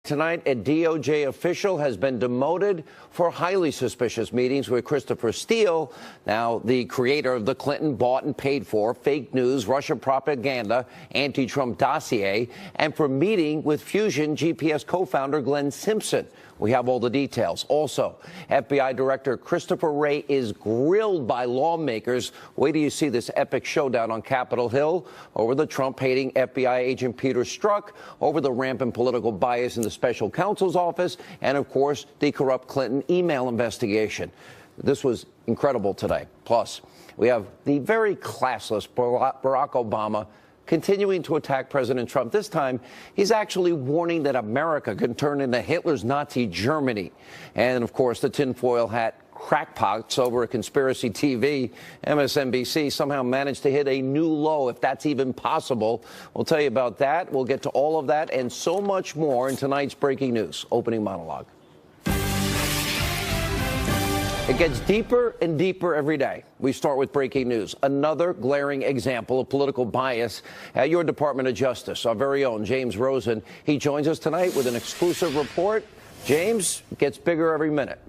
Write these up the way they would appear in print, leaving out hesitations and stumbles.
Tonight, a DOJ official has been demoted for highly suspicious meetings with Christopher Steele, now the creator of the Clinton bought and paid for fake news, Russia propaganda, anti-Trump dossier, and for meeting with Fusion GPS co-founder Glenn Simpson. We have all the details. Also, FBI Director Christopher Wray is grilled by lawmakers. Wait till you see this epic showdown on Capitol Hill over the Trump-hating FBI agent Peter Strzok, over the rampant political bias in the special counsel's office, and, of course, the corrupt Clinton email investigation. This was incredible today. Plus, we have the very classless Barack Obama continuing to attack President Trump. This time, he's actually warning that America can turn into Hitler's Nazi Germany. And, of course, the tinfoil hat crackpots over at Conspiracy TV, MSNBC, somehow managed to hit a new low, if that's even possible. We'll tell you about that. We'll get to all of that and so much more in tonight's Breaking News Opening Monologue. It gets deeper and deeper every day. We start with breaking news. Another glaring example of political bias at your Department of Justice. Our very own James Rosen. He joins us tonight with an exclusive report. James, gets bigger every minute.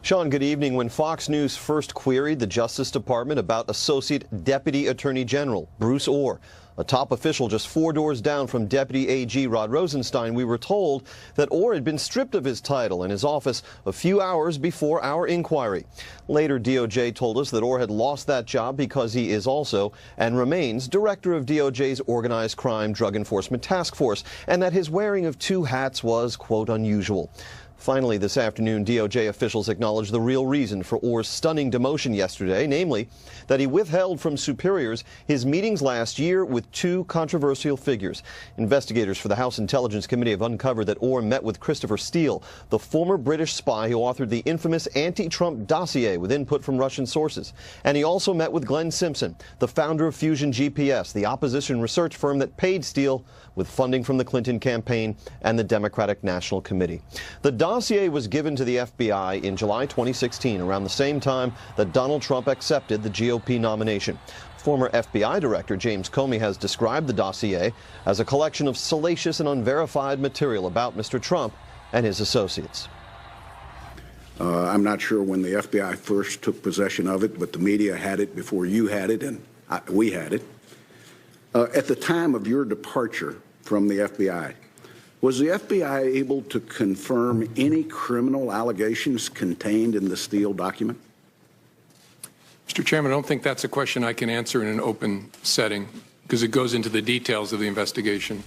Sean, good evening. When Fox News first queried the Justice Department about Associate Deputy Attorney General Bruce Ohr, a top official just 4 doors down from Deputy AG Rod Rosenstein, we were told that Ohr had been stripped of his title and his office a few hours before our inquiry. Later, DOJ told us that Ohr had lost that job because he is also and remains director of DOJ's Organized Crime Drug Enforcement Task Force, and that his wearing of 2 hats was, quote, unusual. Finally, this afternoon, DOJ officials acknowledged the real reason for Ohr's stunning demotion yesterday, namely that he withheld from superiors his meetings last year with 2 controversial figures. Investigators for the House Intelligence Committee have uncovered that Ohr met with Christopher Steele, the former British spy who authored the infamous anti-Trump dossier with input from Russian sources. And he also met with Glenn Simpson, the founder of Fusion GPS, the opposition research firm that paid Steele with funding from the Clinton campaign and the Democratic National Committee. The dossier was given to the FBI in July 2016, around the same time that Donald Trump accepted the GOP nomination. Former FBI Director James Comey has described the dossier as a collection of salacious and unverified material about Mr. Trump and his associates. I'm not sure when the FBI first took possession of it, but the media had it before you had it and we had it. At the time of your departure from the FBI, was the FBI able to confirm any criminal allegations contained in the Steele document? Mr. Chairman, I don't think that's a question I can answer in an open setting because it goes into the details of the investigation.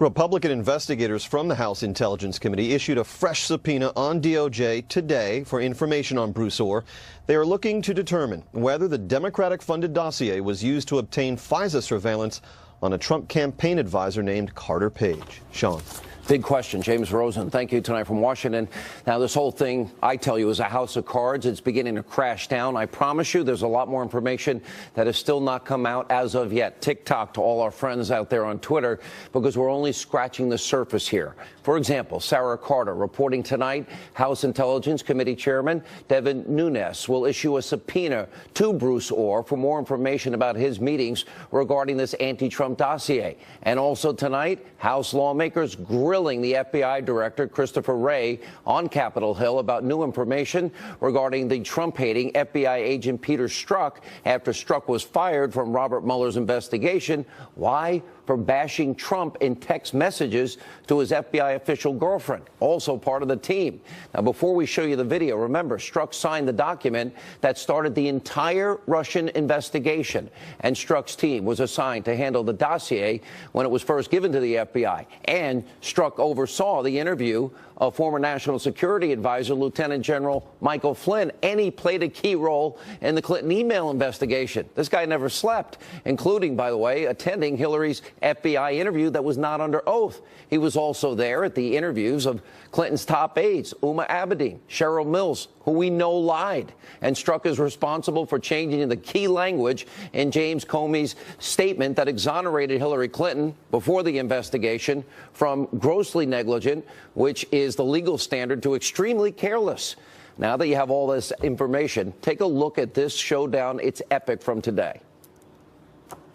Republican investigators from the House Intelligence Committee issued a fresh subpoena on DOJ today for information on Bruce Ohr. They are looking to determine whether the Democratic-funded dossier was used to obtain FISA surveillance on a Trump campaign advisor named Carter Page. Sean. Big question. James Rosen, thank you tonight from Washington. Now, this whole thing, I tell you, is a house of cards. It's beginning to crash down. I promise you there's a lot more information that has still not come out as of yet. TikTok to all our friends out there on Twitter, because we're only scratching the surface here. For example, Sarah Carter reporting tonight, House Intelligence Committee Chairman Devin Nunes will issue a subpoena to Bruce Ohr for more information about his meetings regarding this anti-Trump dossier. And also tonight, House lawmakers grilling the FBI Director Christopher Wray on Capitol Hill about new information regarding the Trump-hating FBI agent Peter Strzok after Strzok was fired from Robert Mueller's investigation. Why? For bashing Trump in text messages to his FBI official girlfriend, also part of the team. Now, before we show you the video, remember, Strzok signed the document that started the entire Russian investigation, and Strzok's team was assigned to handle the dossier when it was first given to the FBI. And Strzok oversaw the interview of former National Security Advisor Lieutenant General Michael Flynn, and he played a key role in the Clinton email investigation. This guy never slept, including, by the way, attending Hillary's FBI interview that was not under oath. He was also there at the interviews of Clinton's top aides, Huma Abedin, Cheryl Mills, who we know lied. And Strzok is responsible for changing the key language in James Comey's statement that exonerated Hillary Clinton before the investigation from grossly negligent, which is the legal standard, to extremely careless. Now that you have all this information, take a look at this showdown. It's epic from today.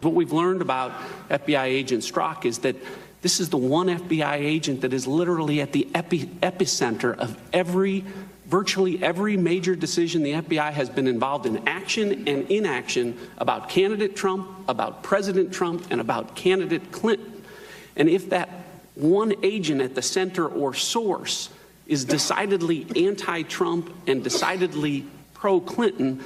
What we've learned about FBI agent Strzok is that This is the one FBI agent that is literally at the epicenter of virtually every major decision the FBI has been involved in, action and inaction, about candidate Trump, about President Trump, and about candidate Clinton. And if that one agent at the center or source is decidedly anti-Trump and decidedly pro-Clinton,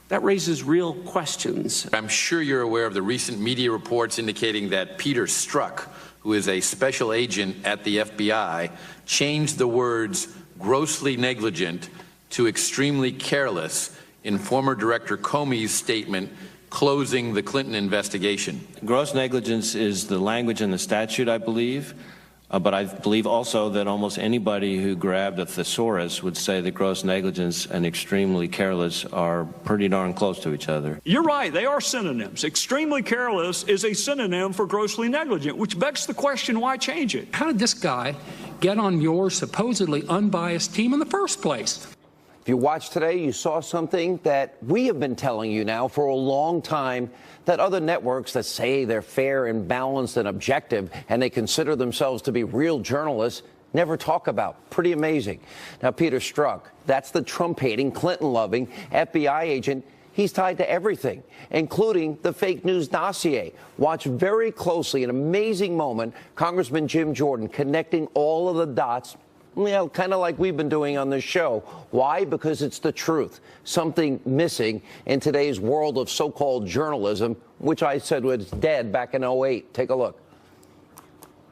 that raises real questions. I'm sure you're aware of the recent media reports indicating that Peter Strzok, who is a special agent at the FBI, changed the words grossly negligent to extremely careless in former Director Comey's statement closing the Clinton investigation. Gross negligence is the language in the statute, I believe. But I believe also that almost anybody who grabbed a thesaurus would say that gross negligence and extremely careless are pretty darn close to each other. You're right, they are synonyms. Extremely careless is a synonym for grossly negligent, which begs the question, why change it? How did this guy get on your supposedly unbiased team in the first place? If you watched today, you saw something that we have been telling you now for a long time, that other networks that say they're fair and balanced and objective and they consider themselves to be real journalists never talk about. Pretty amazing. Now, Peter Strzok, that's the Trump-hating, Clinton-loving FBI agent. He's tied to everything, including the fake news dossier. Watch very closely, an amazing moment, Congressman Jim Jordan connecting all of the dots, well, kind of like we've been doing on this show. Why? Because it's the truth. Something missing in today's world of so-called journalism, which I said was dead back in 2008. Take a look.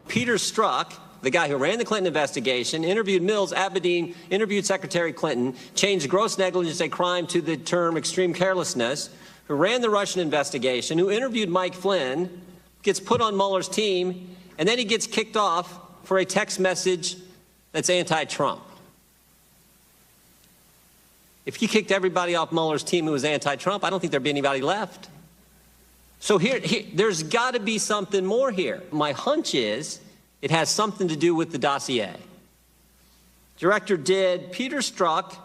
Peter Strzok, the guy who ran the Clinton investigation, interviewed Mills, Abedin, interviewed Secretary Clinton, changed gross negligence, a crime, to the term extreme carelessness, who ran the Russian investigation, who interviewed Mike Flynn, gets put on Mueller's team, and then he gets kicked off for a text message that's anti-Trump. If you kicked everybody off Mueller's team who was anti-Trump, I don't think there'd be anybody left. So here there's got to be something more here. My hunch is it has something to do with the dossier. Director, did Peter Strzok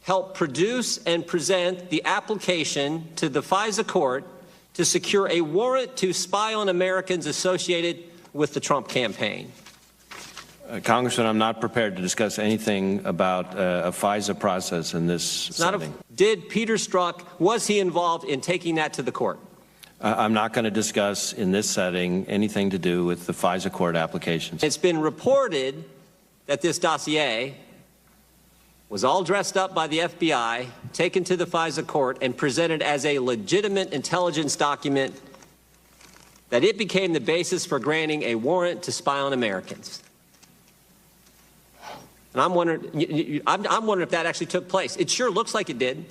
help produce and present the application to the FISA court to secure a warrant to spy on Americans associated with the Trump campaign? Congressman, I'm not prepared to discuss anything about a FISA process in this setting. Did Peter Strzok, was he involved in taking that to the court? I'm not going to discuss in this setting anything to do with the FISA court applications. It's been reported that this dossier was all dressed up by the FBI, taken to the FISA court, and presented as a legitimate intelligence document, that it became the basis for granting a warrant to spy on Americans. And I'm wondering if that actually took place. It sure looks like it did.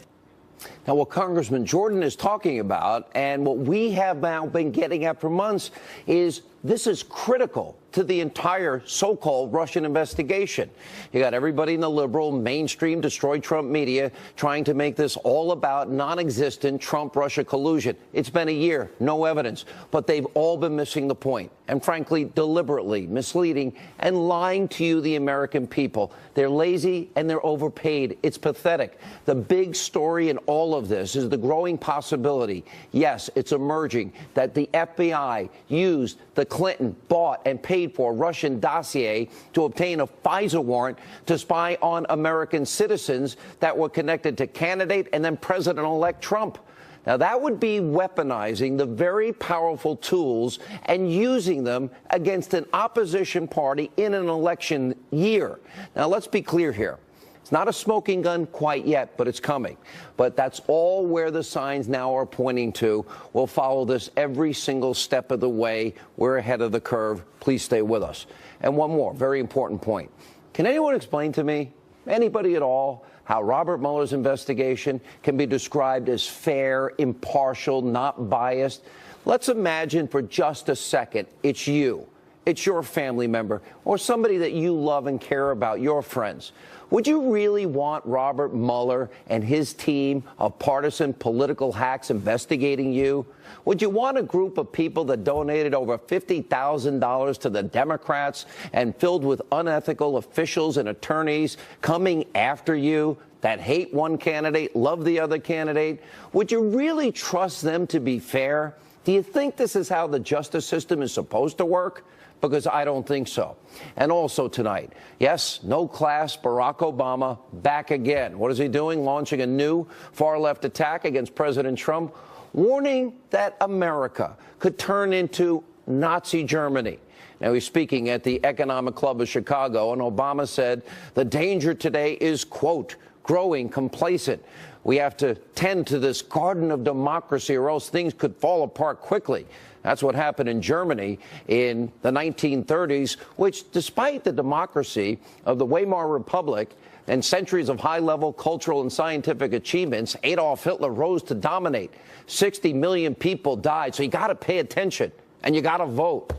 Now, what Congressman Jordan is talking about, and what we have now been getting at for months, is this is critical to the entire so-called Russian investigation. You got everybody in the liberal, mainstream, destroy Trump media trying to make this all about non-existent Trump-Russia collusion. It's been a year, no evidence, but they've all been missing the point, and frankly, deliberately misleading and lying to you, the American people. They're lazy and they're overpaid. It's pathetic. The big story in all of this is the growing possibility, yes, it's emerging, that the FBI used the Clinton bought and paid for Russian dossier to obtain a FISA warrant to spy on American citizens that were connected to candidate and then President-elect Trump. Now, that would be weaponizing the very powerful tools and using them against an opposition party in an election year. Now, let's be clear here. It's not a smoking gun quite yet, but it's coming. But that's all where the signs now are pointing to. We'll follow this every single step of the way. We're ahead of the curve. Please stay with us. And one more very important point. Can anyone explain to me, anybody at all, how Robert Mueller's investigation can be described as fair, impartial, not biased? Let's imagine for just a second it's you. It's your family member or somebody that you love and care about, your friends. Would you really want Robert Mueller and his team of partisan political hacks investigating you? Would you want a group of people that donated over $50,000 to the Democrats and filled with unethical officials and attorneys coming after you that hate one candidate, love the other candidate? Would you really trust them to be fair? Do you think this is how the justice system is supposed to work? because I don't think so. And also tonight, yes, no class, Barack Obama back again. What is he doing? Launching a new far-left attack against President Trump, warning that America could turn into Nazi Germany. Now, he's speaking at the Economic Club of Chicago, and Obama said the danger today is, quote, growing complacent. We have to tend to this garden of democracy or else things could fall apart quickly. That's what happened in Germany in the 1930s, which, despite the democracy of the Weimar Republic and centuries of high-level cultural and scientific achievements, Adolf Hitler rose to dominate. 60 million people died, so you got to pay attention, and you got to vote.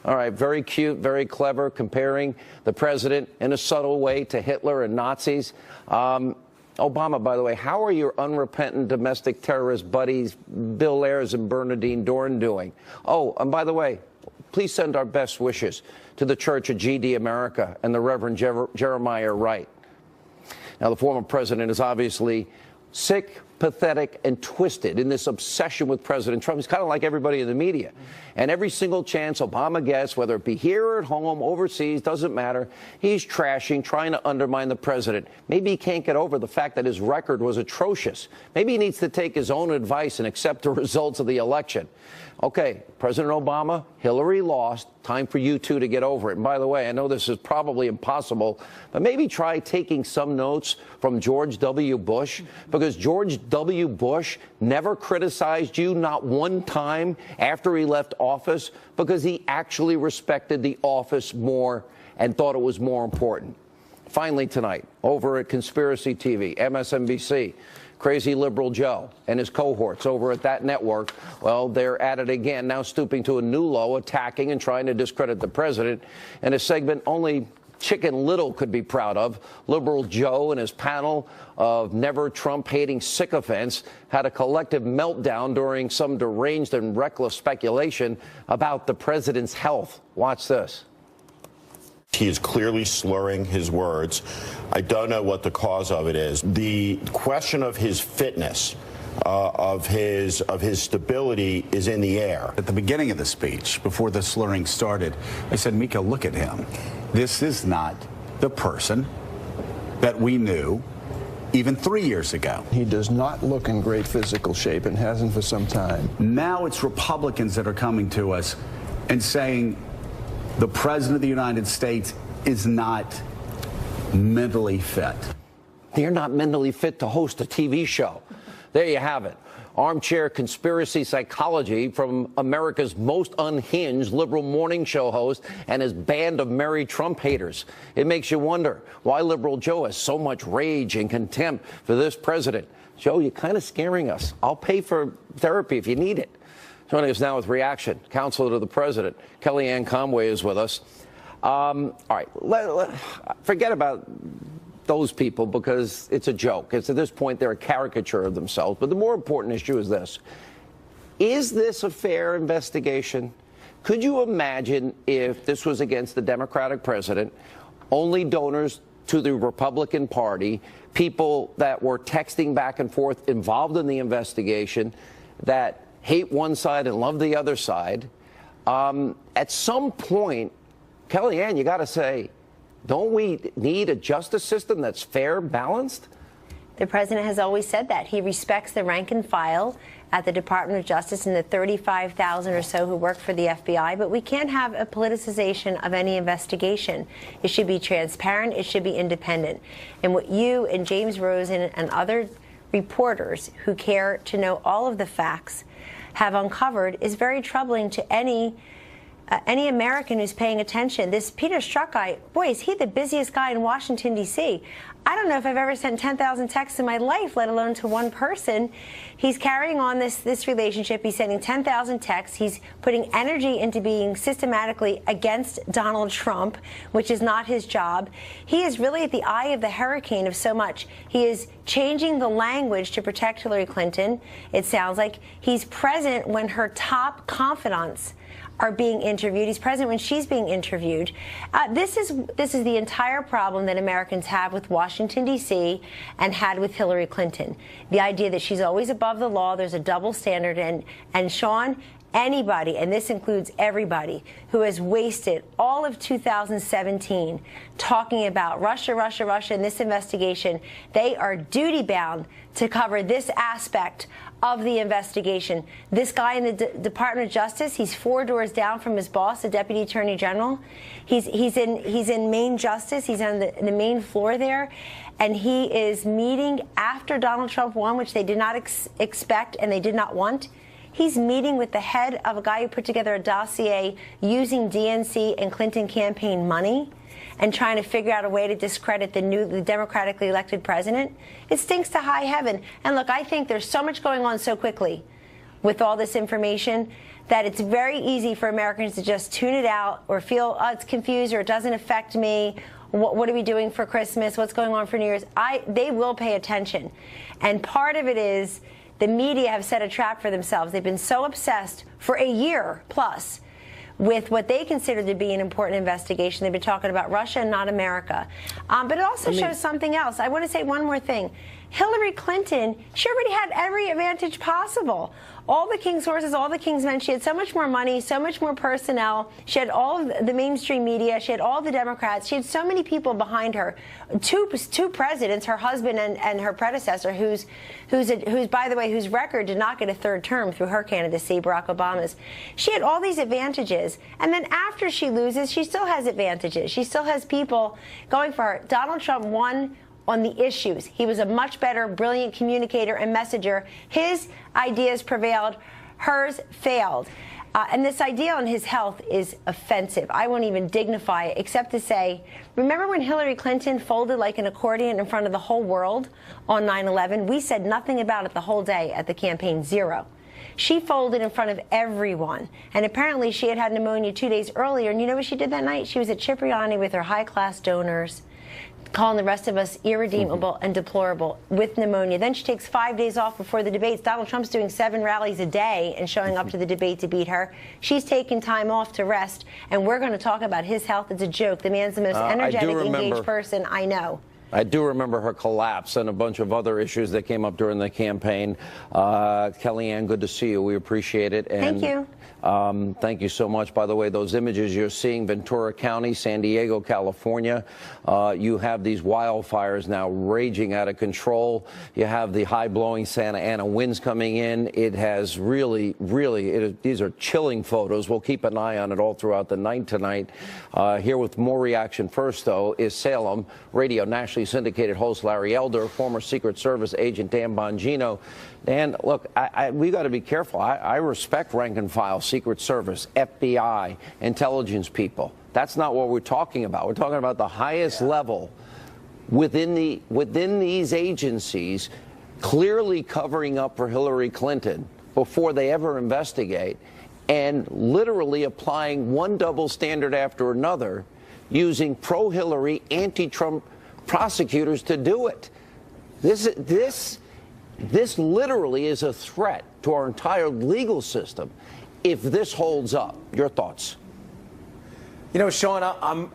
All right, very cute, very clever, comparing the president in a subtle way to Hitler and Nazis. Obama, by the way, how are your unrepentant domestic terrorist buddies Bill Ayers and Bernardine Dohrn doing? Oh, and by the way, please send our best wishes to the Church of GD America and the Reverend Jeremiah Wright. Now, the former president is obviously sick, pathetic, and twisted in this obsession with President Trump. He's kind of like everybody in the media. And every single chance Obama gets, whether it be here or at home, overseas, doesn't matter, he's trashing, trying to undermine the president. Maybe he can't get over the fact that his record was atrocious. Maybe he needs to take his own advice and accept the results of the election. Okay, President Obama, Hillary lost. Time for you two to get over it. And by the way, I know this is probably impossible, but maybe try taking some notes from George W. Bush, because George W. Bush never criticized you, not one time after he left office, because he actually respected the office more and thought it was more important. Finally tonight, over at Conspiracy TV, MSNBC, Crazy Liberal Joe and his cohorts over at that network, well, they're at it again, now stooping to a new low, attacking and trying to discredit the president in a segment only Chicken Little could be proud of. Liberal Joe and his panel of never Trump-hating sycophants had a collective meltdown during some deranged and reckless speculation about the president's health. Watch this. He is clearly slurring his words. I don't know what the cause of it is. The question of his fitness, of his stability, is in the air. At the beginning of the speech, before the slurring started, I said, Mika, look at him. This is not the person that we knew even 3 years ago. He does not look in great physical shape and hasn't for some time. Now it's Republicans that are coming to us and saying the President of the United States is not mentally fit. You're not mentally fit to host a TV show. There you have it. Armchair conspiracy psychology from America's most unhinged liberal morning show host and his band of merry Trump haters. It makes you wonder why Liberal Joe has so much rage and contempt for this president. Joe, you're kind of scaring us. I'll pay for therapy if you need it. Joining us now with reaction, counselor to the president, Kellyanne Conway is with us. All right, forget about those people because it's a joke. It's at this point they're a caricature of themselves. But the more important issue is this. Is this a fair investigation? Could you imagine if this was against the Democratic president, only donors to the Republican Party, people that were texting back and forth involved in the investigation that hate one side and love the other side? At some point, Kellyanne, you got to say, don't we need a justice system that's fair, balanced? The president has always said that. He respects the rank and file at the Department of Justice and the 35,000 or so who work for the FBI, but we can't have a politicization of any investigation. It should be transparent. It should be independent. And what you and James Rosen and other reporters who care to know all of the facts have uncovered is very troubling to any American who's paying attention. This Peter Strzok guy, boy, is he the busiest guy in Washington, D.C. I don't know if I've ever sent 10,000 texts in my life, let alone to one person. He's carrying on this relationship. He's sending 10,000 texts. He's putting energy into being systematically against Donald Trump, which is not his job. He is really at the eye of the hurricane of so much. He is changing the language to protect Hillary Clinton. It sounds like he's present when her top confidants are being interviewed. He's present when she's being interviewed. This is the entire problem that Americans have with Washington, D.C. and had with Hillary Clinton. The idea that she's always above the law, there's a double standard. And Sean, anybody, and this includes everybody, who has wasted all of 2017 talking about Russia, Russia, Russia in this investigation, they are duty-bound to cover this aspect of the investigation. This guy in the Department of Justice, he's 4 doors down from his boss, the Deputy Attorney General. He's in Main Justice. He's on the main floor there. And he is meeting after Donald Trump won, which they did not expect and they did not want. He's meeting with the head of a guy who put together a dossier using DNC and Clinton campaign money and trying to figure out a way to discredit the democratically elected president. It stinks to high heaven. And look, I think there's so much going on so quickly with all this information that it's very easy for Americans to just tune it out or feel, oh, it's confused or it doesn't affect me. What are we doing for Christmas? What's going on for New Year's? They will pay attention. And part of it is the media have set a trap for themselves. They've been so obsessed for a year plus with what they consider to be an important investigation. They've been talking about Russia and not America. But it also shows something else. I want to say one more thing. Hillary Clinton, she already had every advantage possible. All the king's horses, all the king's men. She had so much more money, so much more personnel. She had all of the mainstream media. She had all the Democrats. She had so many people behind her. Two presidents, her husband and her predecessor, who's by the way, whose record did not get a third term through her candidacy, Barack Obama's. She had all these advantages. And then after she loses, she still has advantages. She still has people going for her. Donald Trump won on the issues. He was a much better, brilliant communicator and messenger. His ideas prevailed, hers failed. And this idea on his health is offensive. I won't even dignify it except to say, remember when Hillary Clinton folded like an accordion in front of the whole world on 9/11? We said nothing about it the whole day at the campaign, zero. She folded in front of everyone. And apparently she had pneumonia 2 days earlier. And you know what she did that night? She was at Cipriani with her high-class donors, calling the rest of us irredeemable and deplorable with pneumonia. Then she takes 5 days off before the debates. Donald Trump's doing 7 rallies a day and showing up to the debate to beat her. She's taking time off to rest, and we're going to talk about his health. It's a joke. The man's the most energetic, engaged person I know. I do remember her collapse and a bunch of other issues that came up during the campaign. Kellyanne, good to see you. We appreciate it. And, thank you. Thank you so much. By the way, those images you're seeing, Ventura County, San Diego, California, you have these wildfires now raging out of control. You have the high-blowing Santa Ana winds coming in. It has really, these are chilling photos. We'll keep an eye on it all throughout the night tonight. Here with more reaction first, though, is Salem radio nationally syndicated host Larry Elder, former Secret Service agent Dan Bongino. Dan, look, we got to be careful. I respect rank and file, Secret Service, FBI, intelligence people. That's not what we're talking about. We're talking about the highest level within these agencies, clearly covering up for Hillary Clinton before they ever investigate, and literally applying one double standard after another, using pro-Hillary, anti-Trump prosecutors to do it. This literally is a threat to our entire legal system if this holds up. Your thoughts? You know, Sean,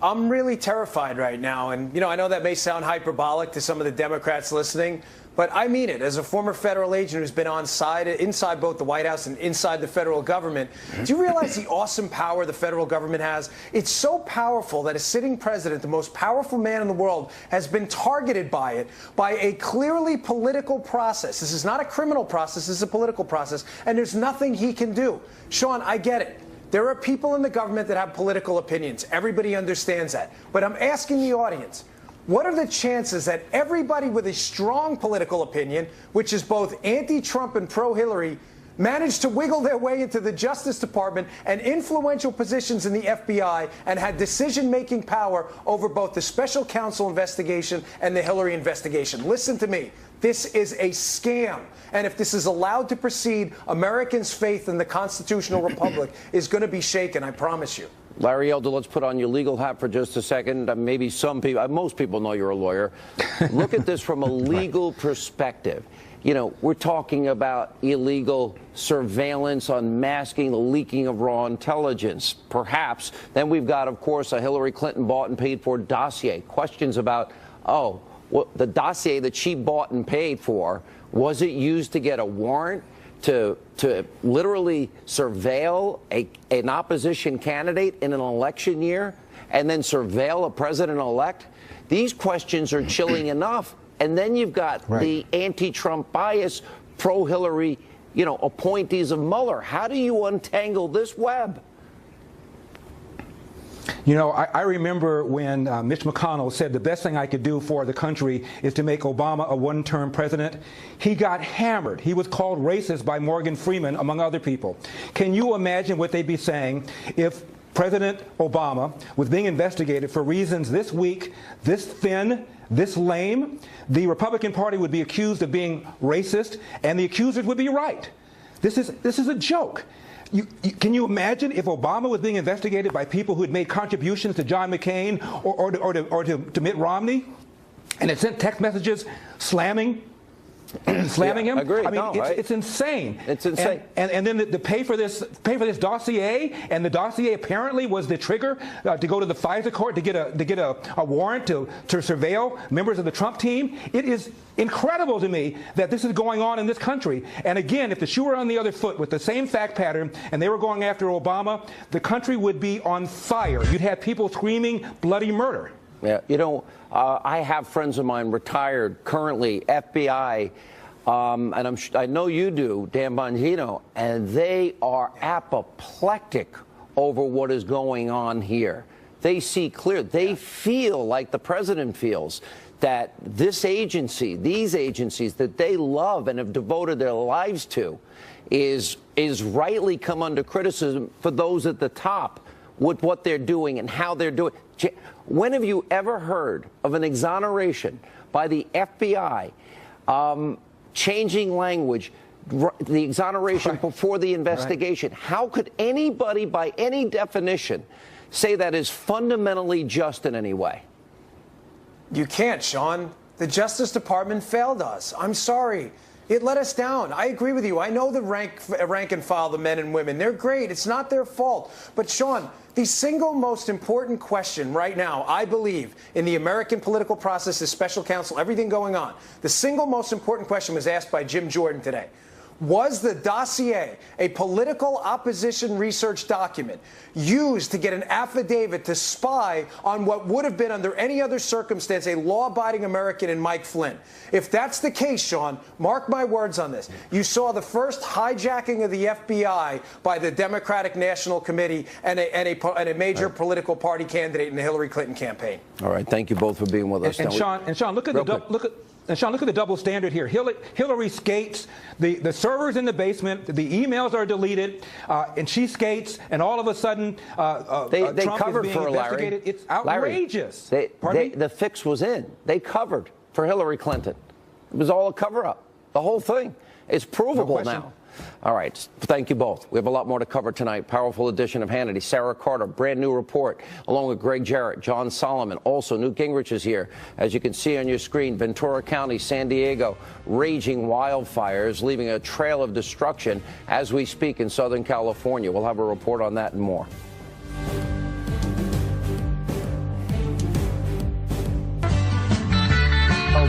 I'm really terrified right now. And, you know, I know that may sound hyperbolic to some of the Democrats listening, but I mean it. As a former federal agent who's been inside both the White House and inside the federal government, do you realize the awesome power the federal government has? It's so powerful that a sitting president, the most powerful man in the world, has been targeted by it, by a clearly political process. This is not a criminal process. This is a political process. And there's nothing he can do. Sean, I get it. There are people in the government that have political opinions. Everybody understands that. But I'm asking the audience, what are the chances that everybody with a strong political opinion, which is both anti-Trump and pro-Hillary, managed to wiggle their way into the Justice Department and influential positions in the FBI and had decision-making power over both the special counsel investigation and the Hillary investigation? Listen to me. This is a scam. And if this is allowed to proceed, Americans' faith in the constitutional republic is going to be shaken, I promise you. Larry Elder, let's put on your legal hat for just a second. Maybe some people, most people know you're a lawyer. Look at this from a legal perspective. You know, we're talking about illegal surveillance, unmasking, the leaking of raw intelligence, perhaps. Then we've got, of course, a Hillary Clinton bought and paid for dossier. Questions about, the dossier that she bought and paid for, was it used to get a warrant to literally surveil an opposition candidate in an election year and then surveil a president-elect? These questions are chilling enough. And then you've got the anti-Trump bias, pro-Hillary, appointees of Mueller. How do you untangle this web? I remember when Mitch McConnell said the best thing I could do for the country is to make Obama a one-term president. He got hammered. He was called racist by Morgan Freeman, among other people. Can you imagine what they'd be saying if President Obama was being investigated for reasons this weak, this thin, this lame? The Republican Party would be accused of being racist, and the accusers would be right. This is a joke. Can you imagine if Obama was being investigated by people who had made contributions to John McCain or to Mitt Romney, and had sent text messages slamming him? Agreed. I mean, it's insane. It's insane. And then to pay for this dossier, and the dossier apparently was the trigger to go to the FISA court to get a warrant to surveil members of the Trump team. It is incredible to me that this is going on in this country. And again, if the shoe were on the other foot with the same fact pattern and they were going after Obama, the country would be on fire. You'd have people screaming bloody murder. Yeah, I have friends of mine retired, currently FBI, and I know you do, Dan Bongino, and they are apoplectic over what is going on here. They see clear. They feel like the president feels that this agency, these agencies that they love and have devoted their lives to, is rightly come under criticism for those at the top with what they're doing and how they're doing. When have you ever heard of an exoneration by the FBI changing language, the exoneration before the investigation? How could anybody, by any definition, say that is fundamentally just in any way? You can't, Sean. The Justice Department failed us. I'm sorry. It let us down. I agree with you. I know the rank and file, the men and women. They're great. It's not their fault. But, Sean, the single most important question right now, I believe, in the American political process, the special counsel, everything going on, the single most important question was asked by Jim Jordan today. Was the dossier, a political opposition research document, used to get an affidavit to spy on what would have been, under any other circumstance, a law-abiding American in Mike Flynn? If that's the case, Sean, mark my words on this. You saw the first hijacking of the FBI by the Democratic National Committee and a major political party candidate in the Hillary Clinton campaign. All right. Thank you both for being with us. And Sean, look at the double standard here. Hillary skates. The server's in the basement. The emails are deleted, and she skates. And all of a sudden, they Trump covered is being for investigated. Larry. It's outrageous. The fix was in. They covered for Hillary Clinton. It was all a cover-up. The whole thing. It's provable now. All right. Thank you both. We have a lot more to cover tonight. Powerful edition of Hannity. Sarah Carter, brand new report, along with Greg Jarrett, John Solomon. Also, Newt Gingrich is here. As you can see on your screen, Ventura County, San Diego, raging wildfires, leaving a trail of destruction as we speak in Southern California. We'll have a report on that and more.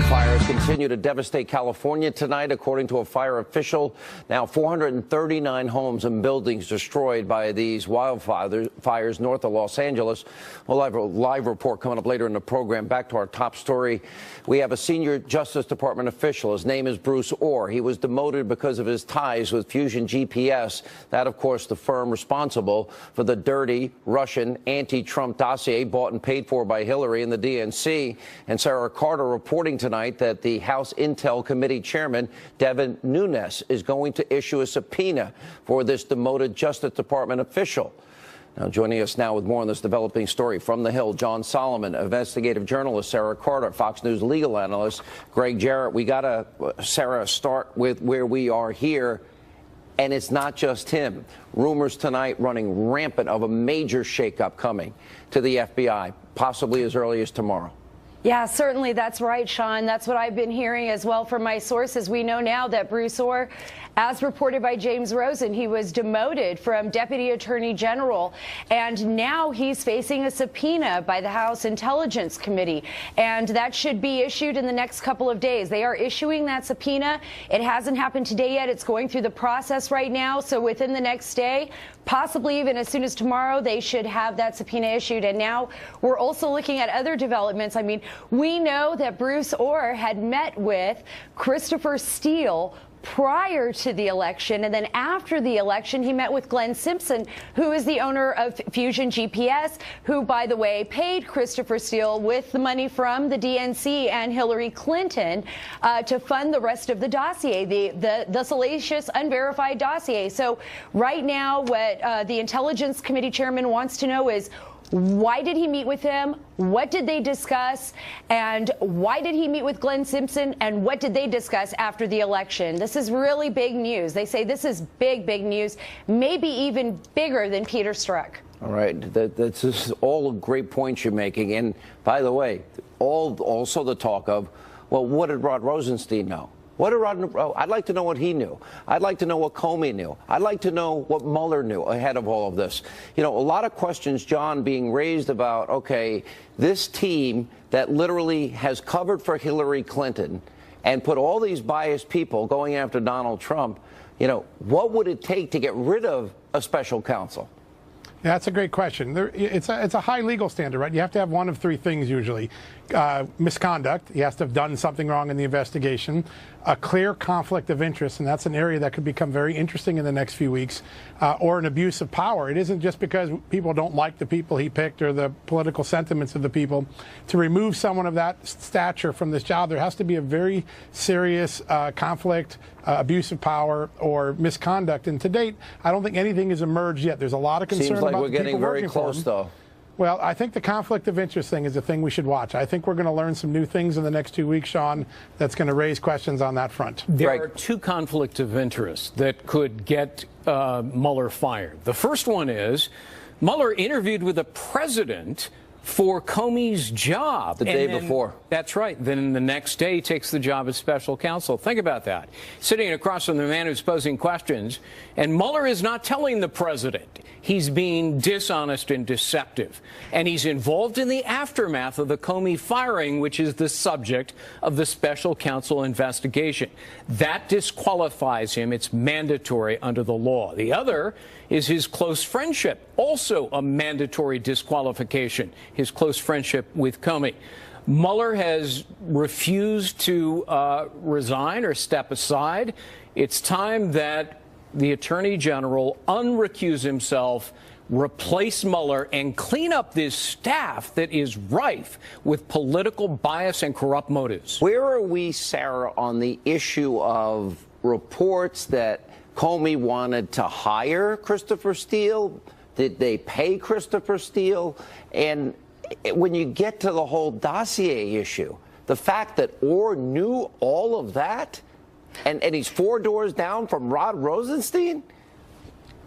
Fires continue to devastate California tonight, according to a fire official. Now, 439 homes and buildings destroyed by these wildfires north of Los Angeles. We'll have a live report coming up later in the program. Back to our top story. We have a senior Justice Department official. His name is Bruce Orr. He was demoted because of his ties with Fusion GPS. That, of course, the firm responsible for the dirty Russian anti-Trump dossier bought and paid for by Hillary and the DNC. And Sarah Carter reporting tonight that the House Intel Committee Chairman, Devin Nunes, is going to issue a subpoena for this demoted Justice Department official. Now, joining us now with more on this developing story from the Hill, John Solomon, investigative journalist Sarah Carter, Fox News legal analyst Greg Jarrett. We got to, Sarah, start with where we are here. And it's not just him. Rumors tonight running rampant of a major shakeup coming to the FBI, possibly as early as tomorrow. Yeah, certainly that's right, Sean. That's what I've been hearing as well from my sources. We know now that Bruce Orr As reported by James Rosen, he was demoted from Deputy Attorney General, and now he's facing a subpoena by the House Intelligence Committee, and that should be issued in the next couple of days. They are issuing that subpoena. It hasn't happened today yet. It's going through the process right now, so within the next day, possibly even as soon as tomorrow, they should have that subpoena issued. And now we're also looking at other developments. I mean, we know that Bruce Orr had met with Christopher Steele prior to the election, and then after the election he met with Glenn Simpson, who is the owner of Fusion GPS, who, by the way, paid Christopher Steele with the money from the DNC and Hillary Clinton to fund the rest of the dossier, the salacious, unverified dossier. So right now what the Intelligence Committee chairman wants to know is, why did he meet with him? What did they discuss? And why did he meet with Glenn Simpson? And what did they discuss after the election? This is really big news. They say this is big, big news, maybe even bigger than Peter Strzok. All right. That's just all great points you're making. And by the way, also the talk of, well, what did Rod Rosenstein know? I'd like to know what he knew. I'd like to know what Comey knew. I'd like to know what Mueller knew ahead of all of this. You know, a lot of questions, John, being raised about, okay, this team that literally has covered for Hillary Clinton and put all these biased people going after Donald Trump, you know, what would it take to get rid of a special counsel? Yeah, that's a great question. It's a high legal standard, right? You have to have one of three things usually. Misconduct. He has to have done something wrong in the investigation. A clear conflict of interest, and that's an area that could become very interesting in the next few weeks, or an abuse of power. It isn't just because people don't like the people he picked or the political sentiments of the people. To remove someone of that stature from this job, there has to be a very serious conflict, abuse of power, or misconduct. And to date, I don't think anything has emerged yet. There's a lot of concern Seems like about we're getting very close, though. Well, I think the conflict of interest thing is a thing we should watch. I think we're going to learn some new things in the next 2 weeks, Sean, that's going to raise questions on that front. There are two conflicts of interest that could get Mueller fired. The first one is Mueller interviewed with the president for Comey's job. The day before. That's right. Then the next day he takes the job as special counsel. Think about that. Sitting across from the man who's posing questions, and Mueller is not telling the president. He's being dishonest and deceptive. And he's involved in the aftermath of the Comey firing, which is the subject of the special counsel investigation. That disqualifies him. It's mandatory under the law. The other is his close friendship, also a mandatory disqualification, his close friendship with Comey. Mueller has refused to resign or step aside. It's time that the Attorney General unrecuse himself, replace Mueller, and clean up this staff that is rife with political bias and corrupt motives. Where are we, Sarah, on the issue of reports that Comey wanted to hire Christopher Steele? Did they pay Christopher Steele? And when you get to the whole dossier issue, the fact that Orr knew all of that, and he's 4 doors down from Rod Rosenstein?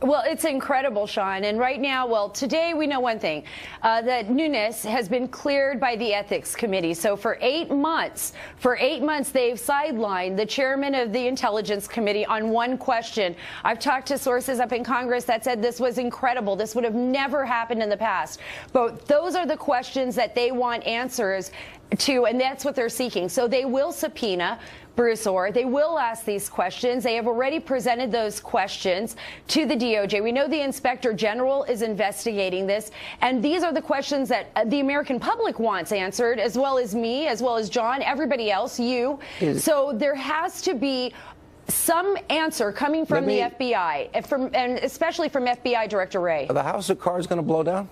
Well, it's incredible, Sean. And right now, well, today we know one thing, that Nunes has been cleared by the Ethics Committee. So for 8 months, they've sidelined the chairman of the Intelligence Committee on one question. I've talked to sources up in Congress that said this was incredible. This would have never happened in the past. But those are the questions that they want answers to, and that's what they're seeking. So they will subpoena Bruce Orr. They will ask these questions. They have already presented those questions to the DOJ. We know the Inspector General is investigating this, and these are the questions that the American public wants answered, as well as me, as well as John, everybody else, you. So there has to be some answer coming from the FBI, and especially from FBI Director Wray. Are the House of Cards going to blow down?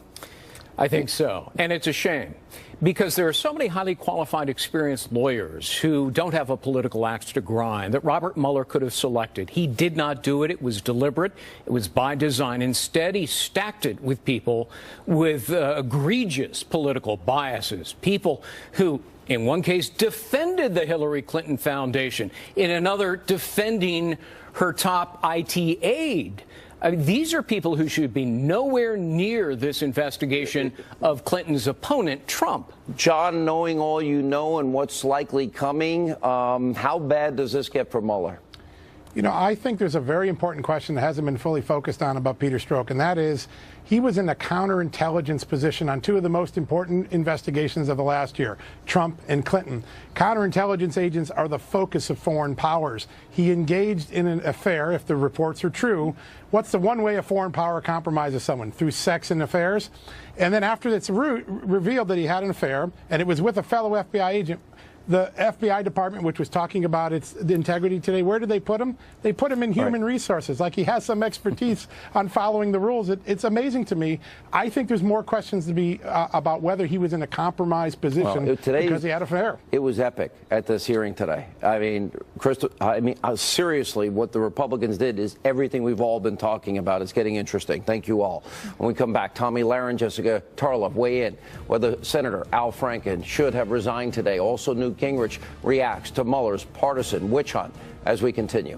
I think so. And it's a shame, because there are so many highly qualified, experienced lawyers who don't have a political axe to grind that Robert Mueller could have selected. He did not do it. It was deliberate. It was by design. Instead, he stacked it with people with egregious political biases, people who, in one case, defended the Hillary Clinton Foundation, in another, defending her top IT aide. These are people who should be nowhere near this investigation of Clinton's opponent, Trump. John, knowing all you know and what's likely coming, how bad does this get for Mueller? You know, I think there's a very important question that hasn't been fully focused on about Peter Strzok, and that is he was in a counterintelligence position on two of the most important investigations of the last year, Trump and Clinton. Counterintelligence agents are the focus of foreign powers. He engaged in an affair, if the reports are true. What's the one way a foreign power compromises someone? Through sex and affairs? And then after it's revealed that he had an affair, and it was with a fellow FBI agent, the FBI department, which was talking about the integrity today, where did they put him? They put him in human resources, like he has some expertise on following the rules. It's amazing to me. I think there's more questions to be about whether he was in a compromised position because he had an affair. It was epic at this hearing today. I mean, seriously, what the Republicans did is everything we've all been talking about. It's getting interesting. Thank you all. When we come back, Tommy Lahren, Jessica Tarlov weigh in whether Senator Al Franken should have resigned today. Also, Newt Gingrich reacts to Mueller's partisan witch hunt as we continue.